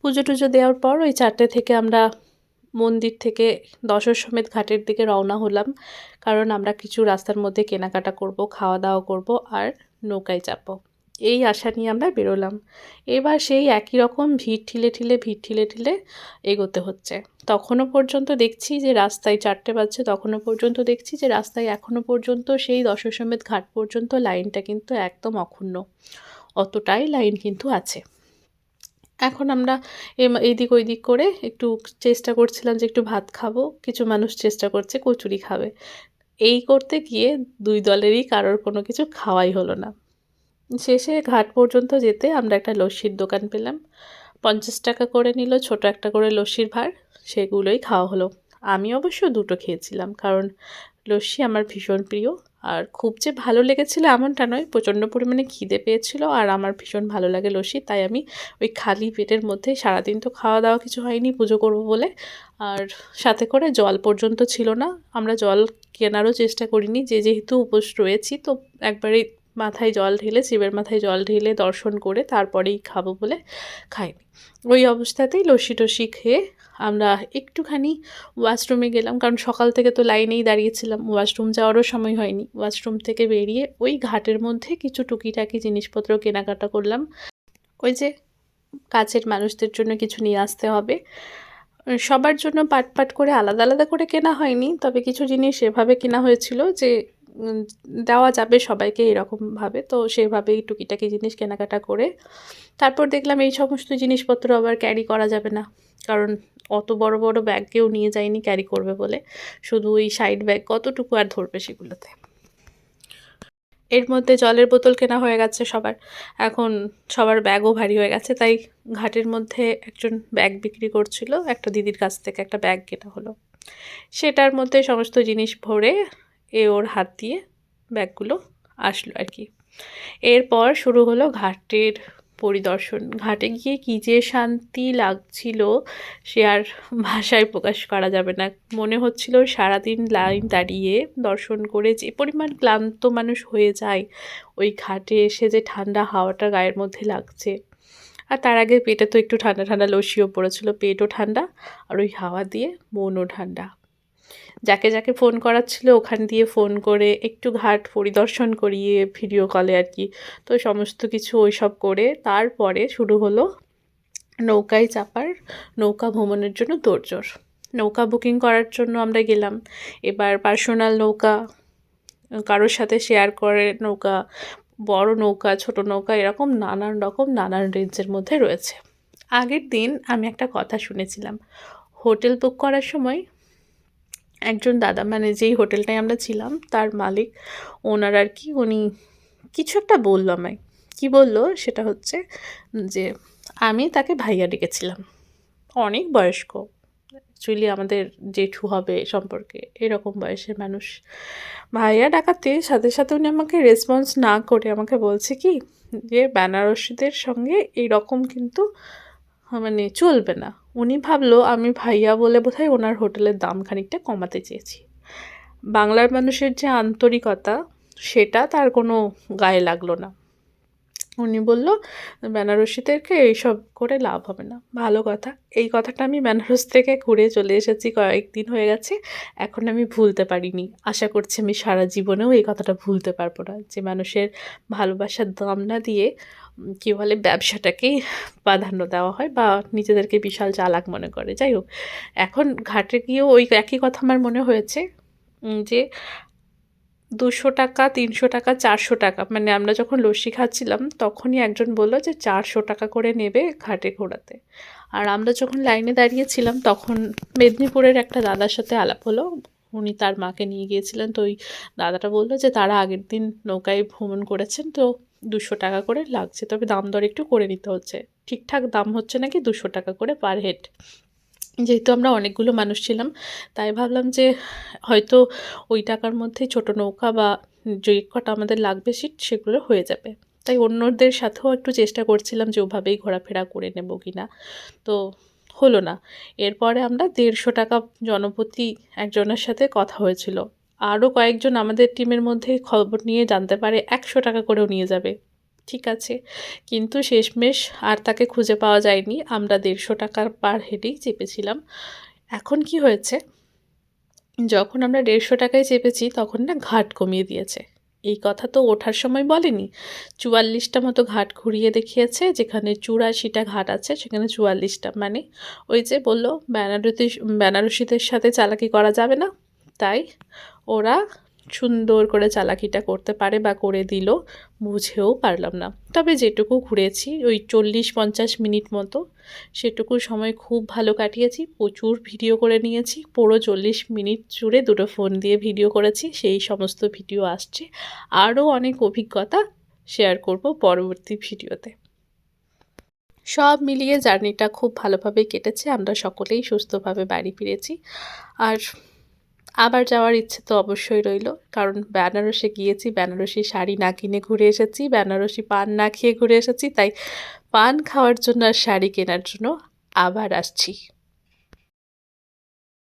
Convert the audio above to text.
পুজো টুজো দেওয়ার পর ওই 4টে থেকে আমরা মন্দির থেকে দশাশ্বমেধ ঘাটের দিকে রওনা হলাম, কারণ আমরা কিছু রাস্তার মধ্যে কেনাকাটা করব, খাওয়া দাওয়া করব আর নৌকায় চাপবো, এই আশা নিয়ে আমরা বেরোলাম। এবার সেই একই রকম ভিড় ঠেলে ঠেলে এগোতে হচ্ছে। তখনও পর্যন্ত দেখছি যে রাস্তায় 4টে বাজছে, তখনও পর্যন্ত দেখছি যে রাস্তায় এখনও পর্যন্ত সেই দশাশ্বমেধ ঘাট পর্যন্ত লাইনটা কিন্তু একদম অক্ষুণ্ণ, অতটাই লাইন কিন্তু আছে। এখন আমরা এইদিক ওইদিক করে একটু চেষ্টা করছিলাম যে একটু ভাত খাবো, কিছু মানুষ চেষ্টা করছে কচুরি খাবে। এই করতে গিয়ে 2 দলেরই কারোর কোনো কিছু খাওয়াই হলো না। শেষে ঘাট পর্যন্ত যেতে আমরা একটা লস্যির দোকান পেলাম। 50 টাকা করে নিল ছোট একটা করে লস্যির ভাঁড়, সেগুলোই খাওয়া হলো। আমি অবশ্য 2টো খেয়েছিলাম, কারণ লস্যি আমার ভীষণ প্রিয়। আর খুব যে ভালো লেগেছিল এমনটা নয়, প্রচণ্ড পরিমাণে খিদে পেয়েছিল আর আমার ভীষণ ভালো লাগে লস্যি, তাই আমি ওই খালি পেটের মধ্যে, সারাদিন তো খাওয়া দাওয়া কিছু হয়নি পুজো করব বলে, আর সাথে করে জল পর্যন্ত ছিল না। আমরা জল কেনারও চেষ্টা করিনি, যেহেতু উপোস রয়েছি তো একবারেই মাথায় জল ঢেলে, শিবের মাথায় জল ঢেলে দর্শন করে তারপরেই খাবো বলে খাইনি। ওই অবস্থাতেই লস্যি টস্যি খেয়ে আমরা একটুখানি ওয়াশরুমে গেলাম, কারণ সকাল থেকে তো লাইনেই দাঁড়িয়েছিলাম, ওয়াশরুম যাওয়ারও সময় হয়নি। ওয়াশরুম থেকে বেরিয়ে ওই ঘাটের মধ্যে কিছু টুকিটাকি জিনিসপত্র কেনাকাটা করলাম। ওই যে কাছের মানুষদের জন্য কিছু নিয়ে আসতে হবে, সবার জন্য পাট পাট করে আলাদা আলাদা করে কেনা হয়নি, তবে কিছু জিনিস এভাবে কেনা হয়েছিল যে দেওয়া যাবে সবাইকে এরকমভাবে, তো সেভাবেই টুকিটাকি জিনিস কেনাকাটা করে তারপর দেখলাম এই সমস্ত জিনিসপত্র আবার ক্যারি করা যাবে না, কারণ অত বড় বড় ব্যাগ কেউ নিয়ে যায়নি ক্যারি করবে বলে, শুধু ওই সাইড ব্যাগ কতটুকু আর ধরবে সেগুলোতে। এর মধ্যে জলের বোতল কেনা হয়ে গেছে সবার, এখন সবার ব্যাগও ভারী হয়ে গেছে, তাই ঘাটের মধ্যে একজন ব্যাগ বিক্রি করছিল, একটা দিদির কাছ থেকে একটা ব্যাগ কেনা হলো, সেটার মধ্যে সমস্ত জিনিস ভরে ওর হাত দিয়ে ব্যাগগুলো আসলো আর কি। এরপর শুরু হলো ঘাটের পরিদর্শন। ঘাটে গিয়ে কী যে শান্তি লাগছিল সে আর ভাষায় প্রকাশ করা যাবে না। মনে হচ্ছিল সারাদিন লাইন দাঁড়িয়ে দর্শন করে যে পরিমাণ ক্লান্ত মানুষ হয়ে যায়, ওই ঘাটে এসে যে ঠান্ডা হাওয়াটা গায়ের মধ্যে লাগছে, আর তার আগে পেটে তো একটু ঠান্ডা ঠান্ডা লস্যিও পড়েছিল, পেটও ঠান্ডা আর ওই হাওয়া দিয়ে মনও ঠান্ডা। যাকে যাকে ফোন করার ছিল ওখান দিয়ে ফোন করে একটু ঘাট পরিদর্শন করিয়ে ভিডিও কলে আর কি, তো সমস্ত কিছু ওইসব করে তারপরে শুরু হলো নৌকায় চাপার, নৌকা ভ্রমণের জন্য তোড়জোড়। নৌকা বুকিং করার জন্য আমরা গেলাম। এবার পার্সোনাল নৌকা, কারোর সাথে শেয়ার করে নৌকা, বড় নৌকা, ছোট নৌকা, এরকম নানান রকম নানান রেঞ্জের মধ্যে রয়েছে। আগের দিন আমি একটা কথা শুনেছিলাম, হোটেল বুক করার সময় একজন দাদা, মানে যেই হোটেলটায় আমরা ছিলাম তার মালিক, ওনার আর কি, উনি কিছু একটা বলল আমায়। কী বলল সেটা হচ্ছে যে আমি তাকে ভাইয়া ডেকেছিলাম, অনেক বয়স্ক, অ্যাকচুয়ালি আমাদের জেঠু হবে সম্পর্কে এরকম বয়সের মানুষ। ভাইয়া ডাকাতে সাথে সাথে উনি আমাকে রেসপন্স না করে আমাকে বলছে কি যে বেনারসিদের সঙ্গে এইরকম কিন্তু মানে চলবে না। উনি ভাবলো আমি ভাইয়া বলে বোধহয় ওনার হোটেলের দাম খানিকটা কমাতে চেয়েছি। বাংলার মানুষের যে আন্তরিকতা সেটা তার কোনো গায়ে লাগলো না। উনি বলল বেনারসিদেরকে এইসব করে লাভ হবে না। ভালো কথা, এই কথাটা আমি বেনারস থেকে ঘুরে চলে এসেছি, কয়েকদিন হয়ে গেছে, এখন আমি ভুলতে পারিনি। আশা করছি আমি সারা জীবনেও এই কথাটা ভুলতে পারবো না, যে মানুষের ভালোবাসার দাম না দিয়ে কী বলে ব্যবসাটাকেই প্রাধান্য দেওয়া হয় বা নিজেদেরকে বিশাল চালাক মনে করে। যাই হোক, এখন ঘাটে গিয়েও ওই একই কথা আমার মনে হয়েছে যে 200 টাকা, 300 টাকা, 400 টাকা, মানে আমরা যখন লস্যি খাচ্ছিলাম তখনই একজন বলল যে 400 টাকা করে নেবে ঘাটে ঘোরাতে। আর আমরা যখন লাইনে দাঁড়িয়েছিলাম তখন মেদিনীপুরের একটা দাদার সাথে আলাপ হলো, উনি তার মাকে নিয়ে গিয়েছিলেন, তো ওই দাদাটা বলল যে তারা আগের দিন নৌকায় ভ্রমণ করেছেন, তো 200 টাকা করে লাগছে, তবে দাম দর একটু করে নিতে হচ্ছে, ঠিকঠাক দাম হচ্ছে নাকি 200 টাকা করে পার হেড। যেহেতু আমরা অনেকগুলো মানুষ ছিলাম তাই ভাবলাম যে হয়তো ওই টাকার মধ্যেই ছোট নৌকা বা যে কটা আমাদের লাগবে সিট সেগুলো হয়ে যাবে, তাই অন্যদের সাথেও একটু চেষ্টা করছিলাম যে ওভাবেই ঘোরাফেরা করে নেব কি না, তো হলো না। এরপরে আমরা 150 টাকা জনপ্রতি একজনের সাথে কথা হয়েছিল, আরও কয়েকজন আমাদের টিমের মধ্যে খবর নিয়ে জানতে পারে 100 টাকা করেও নিয়ে যাবে, ঠিক আছে, কিন্তু শেষমেশ আর তাকে খুঁজে পাওয়া যায়নি। আমরা 150 টাকার পার হেডেই চেপেছিলাম। এখন কি হয়েছে, যখন আমরা 150 টাকায় চেপেছি তখন না ঘাট কমিয়ে দিয়েছে। এই কথা তো ওঠার সময় বলেনি। 44টা মতো ঘাট ঘুরিয়ে দেখিয়েছে, যেখানে 84টা ঘাট আছে সেখানে 44টা, মানে ওই যে বলল বেনারসিদের সাথে চালাকি করা যাবে না, তাই ওরা সুন্দর করে চালাকিটা করতে পারে বা করে দিল, বুঝেও পারলাম না। তবে যেটুকু ঘুরেছি ওই 40-50 মিনিট মতো, সেটুকু সময় খুব ভালো কাটিয়েছি। প্রচুর ভিডিও করে নিয়েছি, পুরো 40 মিনিট জুড়ে দুটো ফোন দিয়ে ভিডিও করেছি, সেই সমস্ত ভিডিও আসছে। আরও অনেক অভিজ্ঞতা শেয়ার করব পরবর্তী ভিডিওতে। সব মিলিয়ে জার্নিটা খুব ভালোভাবে কেটেছে, আমরা সকলেই সুস্থভাবে বাড়ি ফিরেছি। আর আবার যাওয়ার ইচ্ছে তো অবশ্যই রইল, কারণ বেনারসে গিয়েছি, বেনারসি শাড়ি না কিনে ঘুরে এসেছি, বেনারসি পান না খেয়ে ঘুরে এসেছি, তাই পান খাওয়ার জন্য আর শাড়ি কেনার জন্য আবার আসছি।